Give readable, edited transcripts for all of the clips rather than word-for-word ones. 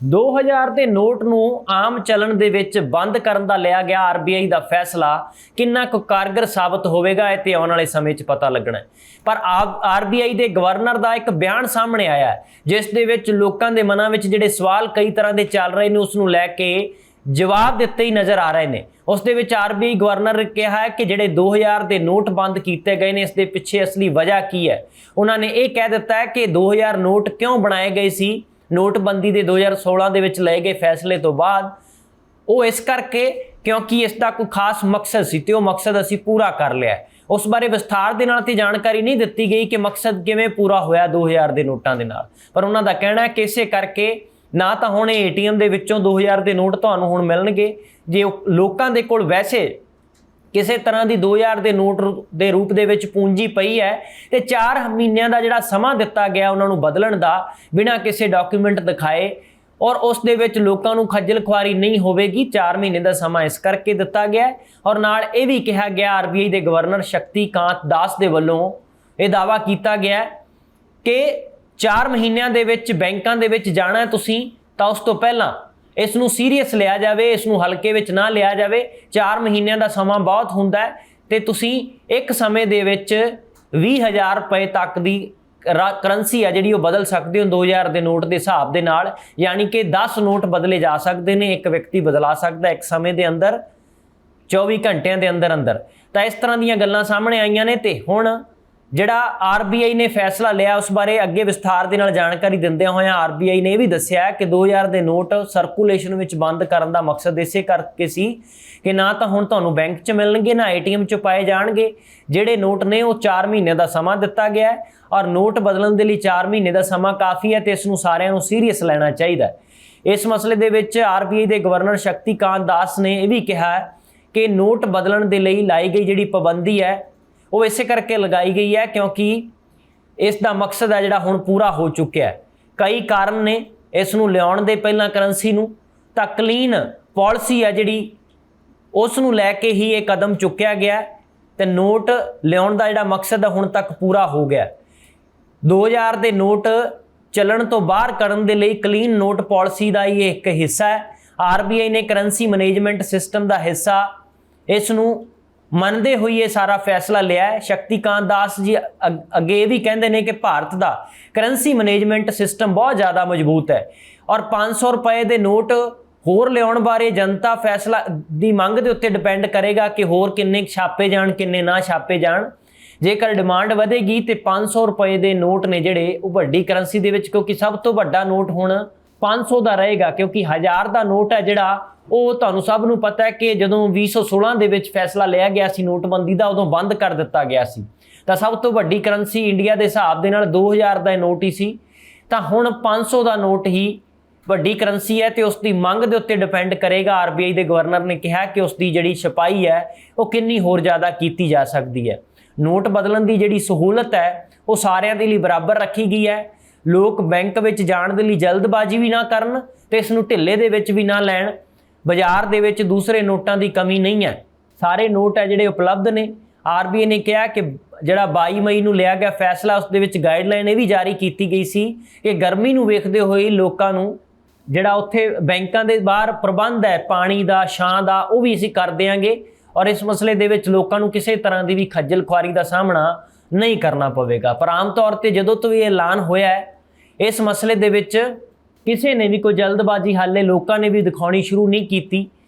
2000 ਦੇ ਨੋਟ ਨੂੰ ਆਮ ਚੱਲਣ ਦੇ ਵਿੱਚ ਬੰਦ ਕਰਨ ਦਾ ਲਿਆ ਗਿਆ ਆਰਬੀਆਈ ਦਾ ਫੈਸਲਾ ਕਿੰਨਾ ਕੁ ਕਾਰਗਰ ਸਾਬਤ ਹੋਵੇਗਾ ਇਹ ਤੇ ਆਉਣ ਵਾਲੇ ਸਮੇਂ 'ਚ ਪਤਾ ਲੱਗਣਾ ਹੈ। ਪਰ ਆਰਬੀਆਈ ਦੇ ਗਵਰਨਰ ਦਾ ਇੱਕ ਬਿਆਨ ਸਾਹਮਣੇ ਆਇਆ ਹੈ ਜਿਸ ਦੇ ਵਿੱਚ ਲੋਕਾਂ ਦੇ ਮਨਾਂ ਵਿੱਚ ਜਿਹੜੇ ਸਵਾਲ ਕਈ ਤਰ੍ਹਾਂ ਦੇ ਚੱਲ ਰਹੇ ਨੇ ਉਸ ਨੂੰ ਲੈ ਕੇ ਜਵਾਬ ਦਿੱਤੇ ਹੀ ਨਜ਼ਰ ਆ ਰਹੇ ਨੇ। ਉਸ ਦੇ ਵਿੱਚ ਆਰਬੀਆਈ ਗਵਰਨਰ ਨੇ ਕਿਹਾ ਹੈ ਕਿ ਜਿਹੜੇ 2000 ਦੇ ਨੋਟ ਬੰਦ ਕੀਤੇ ਗਏ ਨੇ ਇਸ ਦੇ ਪਿੱਛੇ ਅਸਲੀ ਵਜ੍ਹਾ ਕੀ ਹੈ। ਉਹਨਾਂ ਨੇ ਇਹ ਕਹਿ ਦਿੱਤਾ ਹੈ ਕਿ 2000 ਨੋਟ ਕਿਉਂ ਬਣਾਏ ਗਏ ਸੀ ਨੋਟਬੰਦੀ ਦੇ 2016 ਦੇ ਵਿੱਚ ਲਏ ਗਏ ਫੈਸਲੇ ਤੋਂ ਬਾਅਦ। ਉਹ ਇਸ ਕਰਕੇ ਕਿਉਂਕਿ ਇਸ ਦਾ ਕੋਈ ਖਾਸ ਮਕਸਦ ਸੀ ਤੇ ਉਹ ਮਕਸਦ ਅਸੀਂ ਪੂਰਾ ਕਰ ਲਿਆ। ਉਸ ਬਾਰੇ ਵਿਸਥਾਰ ਦੇ ਨਾਲ ਤੇ ਜਾਣਕਾਰੀ ਨਹੀਂ ਦਿੱਤੀ ਗਈ ਕਿ ਮਕਸਦ ਕਿਵੇਂ ਪੂਰਾ ਹੋਇਆ 2000 ਦੇ ਨੋਟਾਂ ਦੇ ਨਾਲ, ਪਰ ਉਹਨਾਂ ਦਾ ਕਹਿਣਾ ਹੈ ਕਿ ਇਸੇ ਕਰਕੇ ਨਾ ਤਾਂ ਹੁਣ ਏਟੀਐਮ ਦੇ ਵਿੱਚੋਂ 2000 ਦੇ ਨੋਟ ਤੁਹਾਨੂੰ ਹੁਣ ਮਿਲਣਗੇ, ਜੇ ਲੋਕਾਂ ਦੇ ਕੋਲ ਵੈਸੇ ਕਿਸੇ ਤਰ੍ਹਾਂ ਦੀ 2000 ਦੇ ਨੋਟ ਦੇ ਰੂਪ ਦੇ ਵਿੱਚ ਪੂੰਜੀ ਪਈ ਹੈ ਤੇ 4 ਮਹੀਨਿਆਂ ਦਾ ਜਿਹੜਾ ਸਮਾਂ ਦਿੱਤਾ ਗਿਆ ਉਹਨਾਂ ਨੂੰ ਬਦਲਣ ਦਾ ਬਿਨਾਂ ਕਿਸੇ ਡਾਕੂਮੈਂਟ ਦਿਖਾਏ ਔਰ ਉਸ ਦੇ ਵਿੱਚ ਲੋਕਾਂ ਨੂੰ ਖੱਜਲ ਖੁਆਰੀ ਨਹੀਂ ਹੋਵੇਗੀ। 4 ਮਹੀਨੇ ਦਾ ਸਮਾਂ ਇਸ ਕਰਕੇ ਦਿੱਤਾ ਗਿਆ ਔਰ ਨਾਲ ਇਹ ਵੀ ਕਿਹਾ ਗਿਆ ਆਰਬੀਆਈ ਦੇ ਗਵਰਨਰ ਸ਼ਕਤੀਕਾਂਤ ਦਾਸ ਦੇ ਵੱਲੋਂ ਇਹ ਦਾਅਵਾ ਕੀਤਾ ਗਿਆ ਕਿ 4 ਮਹੀਨਿਆਂ ਦੇ ਵਿੱਚ ਬੈਂਕਾਂ ਦੇ ਵਿੱਚ ਜਾਣਾ ਤੁਸੀਂ ਤਾਂ ਉਸ ਤੋਂ ਪਹਿਲਾਂ ਇਸ ਨੂੰ ਸੀਰੀਅਸ ਲਿਆ ਜਾਵੇ, ਇਸ ਨੂੰ ਹਲਕੇ ਵਿੱਚ ਨਾ ਲਿਆ ਜਾਵੇ। 4 ਮਹੀਨਿਆਂ ਦਾ ਸਮਾਂ ਬਹੁਤ ਹੁੰਦਾ ਹੈ ਤੇ ਤੁਸੀਂ ਇੱਕ ਸਮੇਂ ਦੇ ਵਿੱਚ 20,000 ਰੁਪਏ ਤੱਕ ਦੀ ਕਰੰਸੀ ਆ ਜਿਹੜੀ ਉਹ ਬਦਲ ਸਕਦੇ ਹੋ 2000 ਦੇ ਨੋਟ ਦੇ ਹਿਸਾਬ ਦੇ ਨਾਲ, ਯਾਨੀ ਕਿ 10 ਨੋਟ ਬਦਲੇ ਜਾ ਸਕਦੇ ਨੇ, ਇੱਕ ਵਿਅਕਤੀ ਬਦਲਾ ਸਕਦਾ ਇੱਕ ਸਮੇਂ ਦੇ ਅੰਦਰ 24 ਘੰਟਿਆਂ ਦੇ ਅੰਦਰ ਅੰਦਰ। ਤਾਂ ਇਸ ਤਰ੍ਹਾਂ ਦੀਆਂ ਗੱਲਾਂ ਸਾਹਮਣੇ ਆਈਆਂ ਨੇ ਤੇ ਹੁਣ ਜਿਹੜਾ ਆਰਬੀਆਈ ਨੇ ਫੈਸਲਾ ਲਿਆ ਉਸ ਬਾਰੇ ਅੱਗੇ ਵਿਸਥਾਰ ਦੇ ਨਾਲ ਜਾਣਕਾਰੀ ਦਿੰਦਿਆਂ ਹੋਇਆਂ ਆਰਬੀਆਈ ਨੇ ਇਹ ਵੀ ਦੱਸਿਆ ਕਿ 2000 ਦੇ ਨੋਟ ਸਰਕੂਲੇਸ਼ਨ ਵਿੱਚ ਬੰਦ ਕਰਨ ਦਾ ਮਕਸਦ ਇਸੇ ਕਰਕੇ ਸੀ ਕਿ ਨਾ ਤਾਂ ਹੁਣ ਤੁਹਾਨੂੰ ਬੈਂਕ 'ਚ ਮਿਲਣਗੇ ਨਾ ਏਟੀਐਮ 'ਚ ਪਾਏ ਜਾਣਗੇ। ਜਿਹੜੇ ਨੋਟ ਨੇ ਉਹ 4 ਮਹੀਨੇ ਦਾ ਸਮਾਂ ਦਿੱਤਾ ਗਿਆ ਹੈ ਔਰ ਨੋਟ ਬਦਲਣ ਦੇ ਲਈ 4 ਮਹੀਨੇ ਦਾ ਸਮਾਂ ਕਾਫੀ ਹੈ ਤੇ ਇਸ ਨੂੰ ਸਾਰਿਆਂ ਨੂੰ ਸੀਰੀਅਸ ਲੈਣਾ ਚਾਹੀਦਾ ਹੈ। ਇਸ ਮਸਲੇ ਦੇ ਵਿੱਚ ਆਰਬੀਆਈ ਦੇ ਗਵਰਨਰ ਸ਼ਕਤੀਕਾਂਤ ਦਾਸ ਨੇ ਇਹ ਵੀ ਕਿਹਾ ਕਿ ਨੋਟ ਬਦਲਣ ਦੇ ਲਈ ਲਾਈ ਗਈ ਜਿਹੜੀ ਪਾਬੰਦੀ ਹੈ ਉਹ ਇਸੇ ਕਰਕੇ ਲਗਾਈ ਗਈ ਹੈ ਕਿਉਂਕਿ ਇਸ ਦਾ ਮਕਸਦ ਹੈ ਜਿਹੜਾ ਹੁਣ ਪੂਰਾ ਹੋ ਚੁੱਕਿਆ ਹੈ। ਕਈ ਕਾਰਨ ਨੇ ਇਸ ਨੂੰ ਲਿਆਉਣ ਦੇ ਪਹਿਲਾਂ ਕਰੰਸੀ ਨੂੰ ਤਾਂ ਕਲੀਨ ਪਾਲਿਸੀ ਹੈ ਜਿਹੜੀ ਉਸ ਨੂੰ ਲੈ ਕੇ ਹੀ ਇਹ ਕਦਮ ਚੁੱਕਿਆ ਗਿਆ ਤੇ ਨੋਟ ਲਿਆਉਣ ਦਾ ਜਿਹੜਾ ਮਕਸਦ ਹੈ ਹੁਣ ਤੱਕ ਪੂਰਾ ਹੋ ਗਿਆ। 2000 ਦੇ ਨੋਟ ਚੱਲਣ ਤੋਂ ਬਾਹਰ ਕਰਨ ਦੇ ਲਈ ਕਲੀਨ ਨੋਟ ਪਾਲਿਸੀ ਦਾ ਇਹ ਇੱਕ ਹਿੱਸਾ ਹੈ। ਆਰਬੀਆਈ ਨੇ ਕਰੰਸੀ ਮੈਨੇਜਮੈਂਟ ਸਿਸਟਮ ਦਾ ਹਿੱਸਾ ਇਸ ਨੂੰ ਮੰਨਦੇ ਹੋਏ ਇਹ ਸਾਰਾ ਫੈਸਲਾ ਲਿਆ ਹੈ। ਸ਼ਕਤੀਕਾਂਤ ਦਾਸ ਜੀ ਅੱਗੇ ਇਹ ਵੀ ਕਹਿੰਦੇ ਨੇ ਕਿ ਭਾਰਤ ਦਾ ਕਰੰਸੀ ਮੈਨੇਜਮੈਂਟ ਸਿਸਟਮ ਬਹੁਤ ਜ਼ਿਆਦਾ ਮਜ਼ਬੂਤ ਹੈ ਔਰ 500 ਰੁਪਏ ਦੇ ਨੋਟ ਹੋਰ ਲਿਆਉਣ ਬਾਰੇ ਜਨਤਾ ਫੈਸਲਾ ਦੀ ਮੰਗ ਦੇ ਉੱਤੇ ਡਿਪੈਂਡ ਕਰੇਗਾ ਕਿ ਹੋਰ ਕਿੰਨੇ ਛਾਪੇ ਜਾਣ ਕਿੰਨੇ ਨਾ ਛਾਪੇ ਜਾਣ। ਜੇਕਰ ਡਿਮਾਂਡ ਵਧੇਗੀ ਤੇ 500 ਰੁਪਏ ਦੇ ਨੋਟ ਨੇ ਜਿਹੜੇ ਉਹ ਵੱਡੀ ਕਰੰਸੀ ਦੇ ਵਿੱਚ, ਕਿਉਂਕਿ ਸਭ ਤੋਂ ਵੱਡਾ ਨੋਟ ਹੁਣ 500 ਦਾ ਰਹੇਗਾ ਕਿਉਂਕਿ 1000 ਦਾ ਨੋਟ ਹੈ ਜਿਹੜਾ ਉਹ ਤੁਹਾਨੂੰ ਸਭ ਨੂੰ ਪਤਾ ਹੈ ਕਿ ਜਦੋਂ 2016 ਦੇ ਵਿੱਚ ਫੈਸਲਾ ਲਿਆ ਗਿਆ ਸੀ ਨੋਟਬੰਦੀ ਦਾ ਉਦੋਂ ਬੰਦ ਕਰ ਦਿੱਤਾ ਗਿਆ ਸੀ। ਤਾਂ ਸਭ ਤੋਂ ਵੱਡੀ ਕਰੰਸੀ ਇੰਡੀਆ ਦੇ ਹਿਸਾਬ ਦੇ ਨਾਲ 2000 ਦਾ ਨੋਟ ਹੀ ਸੀ। ਤਾਂ ਹੁਣ 500 ਦਾ ਨੋਟ ਹੀ ਵੱਡੀ ਕਰੰਸੀ ਹੈ ਤੇ ਉਸ ਦੀ ਮੰਗ ਦੇ ਉੱਤੇ ਡਿਪੈਂਡ ਕਰੇਗਾ। ਆਰਬੀਆਈ ਦੇ ਗਵਰਨਰ ਨੇ ਕਿਹਾ ਕਿ ਉਸ ਦੀ ਜਿਹੜੀ ਛਪਾਈ ਹੈ ਉਹ ਕਿੰਨੀ ਹੋਰ ਜ਼ਿਆਦਾ ਕੀਤੀ ਜਾ ਸਕਦੀ ਹੈ। ਨੋਟ ਬਦਲਣ ਦੀ ਜਿਹੜੀ ਸਹੂਲਤ ਹੈ ਉਹ ਸਾਰਿਆਂ ਦੇ ਲਈ ਬਰਾਬਰ ਰੱਖੀ ਗਈ ਹੈ। ਲੋਕ ਬੈਂਕ ਵਿੱਚ ਜਾਣ ਦੇ ਲਈ ਜਲਦਬਾਜ਼ੀ ਵੀ ਨਾ ਕਰਨ ਤੇ ਇਸ ਨੂੰ ਢਿੱਲੇ ਦੇ ਵਿੱਚ ਵੀ ਨਾ ਲੈਣ। ਬਾਜ਼ਾਰ ਦੇ ਵਿੱਚ ਦੂਸਰੇ ਨੋਟਾਂ ਦੀ ਕਮੀ ਨਹੀਂ ਹੈ, ਸਾਰੇ ਨੋਟ ਹੈ ਜਿਹੜੇ ਉਪਲਬਧ ਨੇ। ਆਰਬੀਆਈ ਨੇ ਕਿਹਾ ਕਿ ਜਿਹੜਾ 22 ਮਈ ਨੂੰ ਲਿਆ ਗਿਆ ਫੈਸਲਾ ਉਸ ਦੇ ਵਿੱਚ ਗਾਈਡਲਾਈਨ ਇਹ ਵੀ ਜਾਰੀ ਕੀਤੀ ਗਈ ਸੀ ਕਿ ਗਰਮੀ ਨੂੰ ਵੇਖਦੇ ਹੋਏ ਲੋਕਾਂ ਨੂੰ ਜਿਹੜਾ ਉੱਥੇ ਬੈਂਕਾਂ ਦੇ ਬਾਹਰ ਪ੍ਰਬੰਧ ਹੈ ਪਾਣੀ ਦਾ ਛਾਂ ਦਾ ਉਹ ਵੀ ਅਸੀਂ ਕਰ ਦਿਆਂਗੇ ਔਰ ਇਸ ਮਸਲੇ ਦੇ ਵਿੱਚ ਲੋਕਾਂ ਨੂੰ ਕਿਸੇ ਤਰ੍ਹਾਂ ਦੀ ਵੀ ਖੱਜਲ ਖੁਆਰੀ ਦਾ ਸਾਹਮਣਾ ਨਹੀਂ ਕਰਨਾ ਪਵੇਗਾ। ਪਰ ਆਮ ਤੌਰ ਤੇ ਜਦੋਂ ਤੋਂ ਇਹ ਐਲਾਨ ਹੋਇਆ ਹੈ ਇਸ ਮਸਲੇ ਦੇ ਵਿੱਚ ਕਿਸੇ ਨੇ ਵੀ ਕੋਈ ਜਲਦਬਾਜ਼ੀ ਹਾਲੇ ਲੋਕਾਂ ਨੇ ਵੀ ਦਿਖਾਉਣੀ ਸ਼ੁਰੂ ਨਹੀਂ ਕੀਤੀ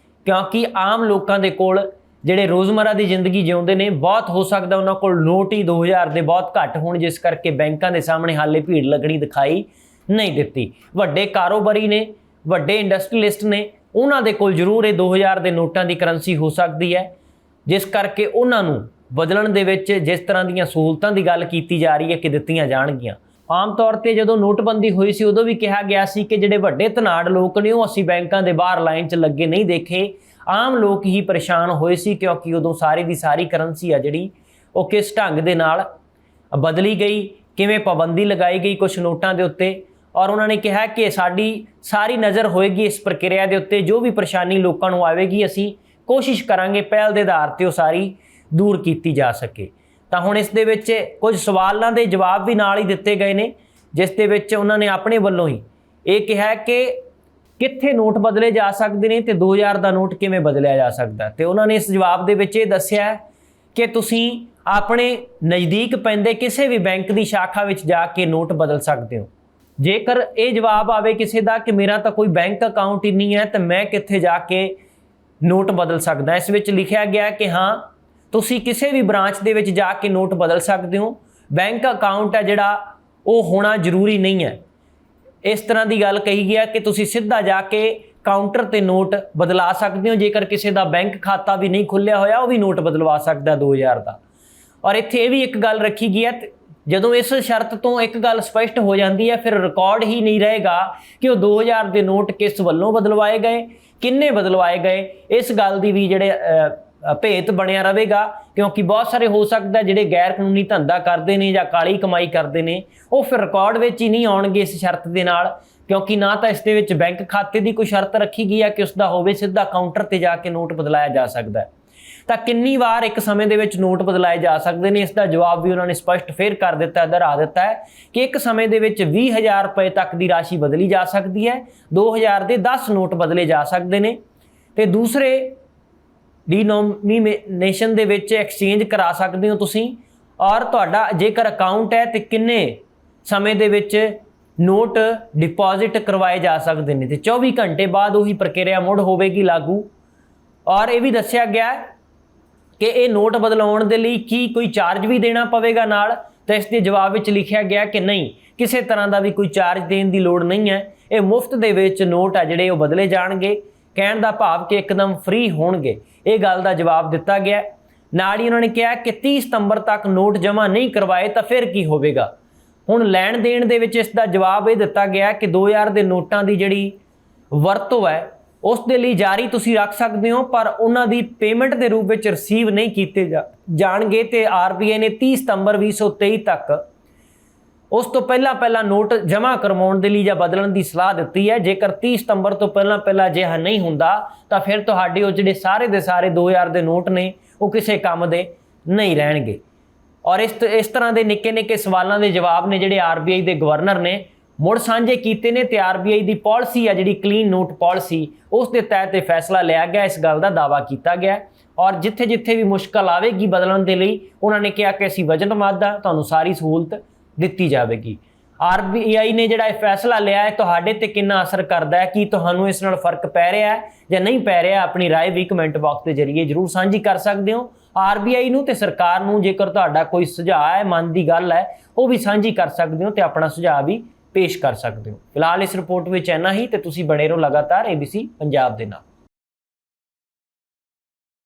ਕਿਉਂਕਿ ਆਮ ਲੋਕਾਂ ਦੇ ਕੋਲ ਜਿਹੜੇ ਰੋਜ਼ਮਰਾ ਦੀ ਜ਼ਿੰਦਗੀ ਜਿਉਂਦੇ ਨੇ ਬਹੁਤ ਹੋ ਸਕਦਾ ਉਹਨਾਂ ਕੋਲ ਨੋਟ ਹੀ 2000 ਦੇ ਬਹੁਤ ਘੱਟ ਹੋਣ, ਜਿਸ ਕਰਕੇ ਬੈਂਕਾਂ ਦੇ ਸਾਹਮਣੇ ਹਾਲੇ ਭੀੜ ਲੱਗਣੀ ਦਿਖਾਈ ਨਹੀਂ ਦਿੱਤੀ। ਵੱਡੇ ਕਾਰੋਬਾਰੀ ਨੇ, ਵੱਡੇ ਇੰਡਸਟਰੀਲਿਸਟ ਨੇ, ਉਹਨਾਂ ਦੇ ਕੋਲ ਜ਼ਰੂਰ ਇਹ 2000 ਦੇ ਨੋਟਾਂ ਦੀ ਕਰੰਸੀ ਹੋ ਸਕਦੀ ਹੈ, ਜਿਸ ਕਰਕੇ ਉਹਨਾਂ ਨੂੰ ਬਦਲਣ ਦੇ ਵਿੱਚ ਜਿਸ ਤਰ੍ਹਾਂ ਦੀਆਂ ਸਹੂਲਤਾਂ ਦੀ ਗੱਲ ਕੀਤੀ ਜਾ ਰਹੀ ਹੈ ਕਿ ਦਿੱਤੀਆਂ ਜਾਣਗੀਆਂ। ਆਮ ਤੌਰ ਤੇ ਜਦੋਂ ਨੋਟਬੰਦੀ ਹੋਈ ਸੀ ਉਦੋਂ ਵੀ ਕਿਹਾ ਗਿਆ ਸੀ ਕਿ ਜਿਹੜੇ ਵੱਡੇ ਧਨਾੜ ਲੋਕ ਨੇ ਉਹ ਅਸੀਂ ਬੈਂਕਾਂ ਦੇ ਬਾਹਰ ਲਾਈਨ 'ਚ ਲੱਗੇ ਨਹੀਂ ਦੇਖੇ, ਆਮ ਲੋਕ ਹੀ ਪਰੇਸ਼ਾਨ ਹੋਏ ਸੀ ਕਿਉਂਕਿ ਉਦੋਂ ਸਾਰੀ ਦੀ ਸਾਰੀ ਕਰੰਸੀ ਆ ਜਿਹੜੀ ਉਹ ਕਿਸ ਢੰਗ ਦੇ ਨਾਲ ਬਦਲੀ ਗਈ, ਕਿਵੇਂ ਪਾਬੰਦੀ ਲਗਾਈ ਗਈ ਕੁਝ ਨੋਟਾਂ ਦੇ ਉੱਤੇ। ਔਰ ਉਹਨਾਂ ਨੇ ਕਿਹਾ ਕਿ ਸਾਡੀ ਸਾਰੀ ਨਜ਼ਰ ਹੋਏਗੀ ਇਸ ਪ੍ਰਕਿਰਿਆ ਦੇ ਉੱਤੇ, ਜੋ ਵੀ ਪਰੇਸ਼ਾਨੀ ਲੋਕਾਂ ਨੂੰ ਆਵੇਗੀ ਅਸੀਂ ਕੋਸ਼ਿਸ਼ ਕਰਾਂਗੇ ਪਹਿਲ ਦੇ ਆਧਾਰ ਤੇ ਉਹ ਸਾਰੀ ਦੂਰ ਕੀਤੀ ਜਾ ਸਕੇ। ਤਾਂ ਹੁਣ ਇਸ ਦੇ ਵਿੱਚ ਕੁਝ ਸਵਾਲਾਂ ਦੇ ਜਵਾਬ ਵੀ ਨਾਲ ਹੀ ਦਿੱਤੇ ਗਏ ਨੇ ਜਿਸ ਦੇ ਵਿੱਚ ਉਹਨਾਂ ਨੇ ਆਪਣੇ ਵੱਲੋਂ ਹੀ ਇਹ ਕਿਹਾ ਕਿ ਕਿੱਥੇ ਨੋਟ ਬਦਲੇ ਜਾ ਸਕਦੇ ਨੇ ਤੇ 2000 ਦਾ ਨੋਟ ਕਿਵੇਂ ਬਦਲਿਆ ਜਾ ਸਕਦਾ। ਤੇ ਉਹਨਾਂ ਨੇ ਇਸ ਜਵਾਬ ਦੇ ਵਿੱਚ ਇਹ ਦੱਸਿਆ ਕਿ ਤੁਸੀਂ ਆਪਣੇ ਨਜ਼ਦੀਕ ਪੈਂਦੇ ਕਿਸੇ ਵੀ ਬੈਂਕ ਦੀ ਸ਼ਾਖਾ ਵਿੱਚ ਜਾ ਕੇ ਨੋਟ ਬਦਲ ਸਕਦੇ ਹੋ। ਜੇਕਰ ਇਹ ਜਵਾਬ ਆਵੇ ਕਿਸੇ ਦਾ ਕਿ ਮੇਰਾ ਤਾਂ ਕੋਈ ਬੈਂਕ ਅਕਾਊਂਟ ਹੀ ਨਹੀਂ ਹੈ ਤਾਂ ਮੈਂ ਕਿੱਥੇ ਜਾ ਕੇ ਨੋਟ ਬਦਲ ਸਕਦਾ, ਇਸ ਵਿੱਚ ਲਿਖਿਆ ਗਿਆ ਕਿ ਹਾਂ ਤੁਸੀਂ ਕਿਸੇ ਵੀ ਬ੍ਰਾਂਚ ਦੇ ਵਿੱਚ ਜਾ ਕੇ ਨੋਟ ਬਦਲ ਸਕਦੇ ਹੋ। ਬੈਂਕ ਅਕਾਊਂਟ ਹੈ ਜਿਹੜਾ ਉਹ ਹੋਣਾ ਜ਼ਰੂਰੀ ਨਹੀਂ ਹੈ। ਇਸ ਤਰ੍ਹਾਂ ਦੀ ਗੱਲ ਕਹੀ ਗਿਆ ਕਿ ਤੁਸੀਂ ਸਿੱਧਾ ਜਾ ਕੇ ਕਾਊਂਟਰ ਤੇ ਨੋਟ ਬਦਲਾ ਸਕਦੇ ਹੋ। ਜੇਕਰ ਕਿਸੇ ਦਾ ਬੈਂਕ ਖਾਤਾ ਵੀ ਨਹੀਂ ਖੁੱਲਿਆ ਹੋਇਆ ਉਹ ਵੀ ਨੋਟ ਬਦਲਵਾ ਸਕਦਾ 2000 ਦਾ। ਔਰ ਇੱਥੇ ਇਹ ਵੀ ਇੱਕ ਗੱਲ ਰੱਖੀ ਗਈ ਹੈ, ਜਦੋਂ ਇਸ ਸ਼ਰਤ ਤੋਂ ਇੱਕ ਗੱਲ ਸਪਸ਼ਟ ਹੋ ਜਾਂਦੀ ਹੈ ਫਿਰ ਰਿਕਾਰਡ ਹੀ ਨਹੀਂ ਰਹੇਗਾ ਕਿ ਉਹ 2000 ਦੇ ਨੋਟ ਕਿਸ ਵੱਲੋਂ ਬਦਲਵਾਏ ਗਏ, ਕਿੰਨੇ ਬਦਲਵਾਏ ਗਏ। ਇਸ ਗੱਲ ਦੀ ਵੀ ਜਿਹੜੇ ਭੇਤ ਬਣਿਆ ਰਹੇਗਾ, ਕਿਉਂਕਿ ਬਹੁਤ ਸਾਰੇ ਹੋ ਸਕਦਾ ਜਿਹੜੇ ਗੈਰ ਕਾਨੂੰਨੀ ਧੰਦਾ ਕਰਦੇ ਨੇ ਜਾਂ ਕਾਲੀ ਕਮਾਈ ਕਰਦੇ ਨੇ ਉਹ ਫਿਰ ਰਿਕਾਰਡ ਵਿੱਚ ਹੀ ਨਹੀਂ ਆਉਣਗੇ ਇਸ ਸ਼ਰਤ ਦੇ ਨਾਲ, ਕਿਉਂਕਿ ਨਾ ਤਾਂ ਇਸ ਦੇ ਵਿੱਚ ਬੈਂਕ ਖਾਤੇ ਦੀ ਕੋਈ ਸ਼ਰਤ ਰੱਖੀ ਗਈ ਹੈ ਕਿ ਉਸ ਦਾ ਹੋਵੇ ਸਿੱਧਾ ਕਾਊਂਟਰ ਤੇ ਜਾ ਕੇ ਨੋਟ ਬਦਲਾਇਆ ਜਾ ਸਕਦਾ ਹੈ। ਤਾਂ ਕਿੰਨੀ ਵਾਰ ਇੱਕ ਸਮੇਂ ਦੇ ਵਿੱਚ ਨੋਟ ਬਦਲਾਏ ਜਾ ਸਕਦੇ ਨੇ, ਇਸ ਦਾ ਜਵਾਬ ਵੀ ਉਹਨਾਂ ਨੇ ਸਪਸ਼ਟ ਫੇਰ ਕਰ ਦਿੱਤਾ, ਦੁਹਰਾ ਦਿੱਤਾ ਹੈ ਕਿ ਇੱਕ ਸਮੇਂ ਦੇ ਵਿੱਚ 20,000 ਰੁਪਏ ਤੱਕ ਦੀ ਰਾਸ਼ੀ ਬਦਲੀ ਜਾ ਸਕਦੀ ਹੈ। 2000 ਦੇ 10 ਨੋਟ ਬਦਲੇ ਜਾ ਸਕਦੇ ਨੇ ਤੇ ਦੂਸਰੇ ਡੀਨੋਮੀਨੇਸ਼ਨ ਦੇ ਵਿੱਚ ਐਕਸਚੇਂਜ ਕਰਾ ਸਕਦੇ ਹੋ ਤੁਸੀਂ। ਔਰ ਤੁਹਾਡਾ ਜੇਕਰ ਅਕਾਊਂਟ ਹੈ ਤੇ ਕਿੰਨੇ ਸਮੇਂ ਦੇ ਵਿੱਚ ਨੋਟ ਡਿਪੋਜ਼ਿਟ ਕਰਵਾਏ ਜਾ ਸਕਦੇ ਨੇ ਤੇ 24 ਘੰਟੇ ਬਾਅਦ ਉਹੀ ਪ੍ਰਕਿਰਿਆ ਮੁੜ ਹੋਵੇਗੀ ਲਾਗੂ। ਔਰ ਇਹ ਵੀ ਦੱਸਿਆ ਗਿਆ ਕਿ ਇਹ ਨੋਟ ਬਦਲਾਉਣ ਦੇ ਲਈ ਕੀ ਕੋਈ ਚਾਰਜ ਵੀ ਦੇਣਾ ਪਵੇਗਾ ਨਾਲ, ਤਾਂ ਇਸ ਦੇ ਜਵਾਬ ਵਿੱਚ ਲਿਖਿਆ ਗਿਆ ਕਿ ਨਹੀਂ, ਕਿਸੇ ਤਰ੍ਹਾਂ ਦਾ ਵੀ ਕੋਈ ਚਾਰਜ ਦੇਣ ਦੀ ਲੋੜ ਨਹੀਂ ਹੈ। ਇਹ ਮੁਫਤ ਦੇ ਵਿੱਚ ਨੋਟ ਆ ਜਿਹੜੇ ਉਹ ਬਦਲੇ ਜਾਣਗੇ, ਕਹਿਣ ਦਾ ਭਾਵ ਕਿ ਇੱਕਦਮ ਫ੍ਰੀ ਹੋਣਗੇ। ਇਹ ਗੱਲ ਦਾ ਜਵਾਬ ਦਿੱਤਾ ਗਿਆ। ਨਾਲ ਹੀ ਉਹਨਾਂ ਨੇ ਕਿਹਾ ਕਿ 30 ਸਤੰਬਰ ਤੱਕ ਨੋਟ ਜਮ੍ਹਾਂ ਨਹੀਂ ਕਰਵਾਏ ਤਾਂ ਫਿਰ ਕੀ ਹੋਵੇਗਾ। ਹੁਣ ਲੈਣ ਦੇਣ ਦੇ ਵਿੱਚ ਇਸ ਦਾ ਜਵਾਬ ਇਹ ਦਿੱਤਾ ਗਿਆ ਕਿ 2000 ਦੇ ਨੋਟਾਂ ਦੀ ਜਿਹੜੀ ਵਰਤੋਂ ਹੈ ਉਸ ਦੇ ਲਈ ਜਾਰੀ ਤੁਸੀਂ ਰੱਖ ਸਕਦੇ ਹੋ, ਪਰ ਉਹਨਾਂ ਦੀ ਪੇਮੈਂਟ ਦੇ ਰੂਪ ਵਿੱਚ ਰਿਸੀਵ ਨਹੀਂ ਕੀਤੇ ਜਾਣਗੇ। ਤੇ ਆਰਬੀਆਈ ਨੇ 30 ਸਤੰਬਰ 2023 ਤੱਕ ਉਸ ਤੋਂ ਪਹਿਲਾਂ ਨੋਟ ਜਮ੍ਹਾਂ ਕਰਵਾਉਣ ਦੇ ਲਈ ਜਾਂ ਬਦਲਣ ਦੀ ਸਲਾਹ ਦਿੱਤੀ ਹੈ। ਜੇਕਰ 30 ਸਤੰਬਰ ਤੋਂ ਪਹਿਲਾਂ ਅਜਿਹਾ ਨਹੀਂ ਹੁੰਦਾ ਤਾਂ ਫਿਰ ਤੁਹਾਡੇ ਉਹ ਜਿਹੜੇ ਸਾਰੇ ਦੇ ਸਾਰੇ 2000 ਦੇ ਨੋਟ ਨੇ ਉਹ ਕਿਸੇ ਕੰਮ ਦੇ ਨਹੀਂ ਰਹਿਣਗੇ। ਔਰ ਇਸ ਤਰ੍ਹਾਂ ਦੇ ਨਿੱਕੇ ਸਵਾਲਾਂ ਦੇ ਜਵਾਬ ਨੇ ਜਿਹੜੇ ਆਰਬੀਆਈ ਦੇ ਗਵਰਨਰ ਨੇ ਮੁੜ ਸਾਂਝੇ ਕੀਤੇ ਨੇ ਤੇ ਆਰਬੀਆਈ ਦੀ ਪਾਲਿਸੀ ਆ ਜਿਹੜੀ ਕਲੀਨ ਨੋਟ ਪਾਲਿਸੀ ਉਸ ਦੇ ਤਹਿਤ ਇਹ ਫੈਸਲਾ ਲਿਆ ਗਿਆ, ਇਸ ਗੱਲ ਦਾ ਦਾਅਵਾ ਕੀਤਾ ਗਿਆ। ਔਰ ਜਿੱਥੇ ਵੀ ਮੁਸ਼ਕਲ ਆਵੇਗੀ ਬਦਲਣ ਦੇ ਲਈ ਉਹਨਾਂ ਨੇ ਕਿਹਾ ਕਿ ਅਸੀਂ ਵਜ਼ਨਬੰਦ ਹਾਂ, ਤੁਹਾਨੂੰ ਸਾਰੀ ਸਹੂਲਤ ਦਿੱਤੀ ਜਾਵੇਗੀ। ਆਰਬੀਆਈ ਨੇ ਜਿਹੜਾ ਇਹ ਫੈਸਲਾ ਲਿਆ ਹੈ ਤੁਹਾਡੇ ਤੇ ਕਿੰਨਾ ਅਸਰ ਕਰਦਾ ਹੈ, ਕੀ ਤੁਹਾਨੂੰ ਇਸ ਨਾਲ ਫਰਕ ਪੈ ਰਿਹਾ ਹੈ ਜਾਂ ਨਹੀਂ ਪੈ ਰਿਹਾ, ਆਪਣੀ ਰਾਏ ਵੀ ਕਮੈਂਟ ਬਾਕਸ ਦੇ ਜ਼ਰੀਏ ਜ਼ਰੂਰ ਸਾਂਝੀ ਕਰ ਸਕਦੇ ਹੋ। ਆਰਬੀਆਈ ਨੂੰ ਤੇ ਸਰਕਾਰ ਨੂੰ ਜੇਕਰ ਤੁਹਾਡਾ ਕੋਈ ਸੁਝਾਅ ਹੈ, ਮਨ ਦੀ ਗੱਲ ਹੈ, ਉਹ ਵੀ ਸਾਂਝੀ ਕਰ ਸਕਦੇ ਹੋ ਤੇ ਆਪਣਾ ਸੁਝਾਅ ਵੀ ਪੇਸ਼ ਕਰ ਸਕਦੇ ਹੋ। ਫਿਲਹਾਲ ਇਸ ਰਿਪੋਰਟ ਵਿੱਚ ਇੰਨਾ ਹੀ ਤੇ ਤੁਸੀਂ ਬਣੇ ਰਹੋ ਲਗਾਤਾਰ ABC ਪੰਜਾਬ ਦੇ ਨਾਲ।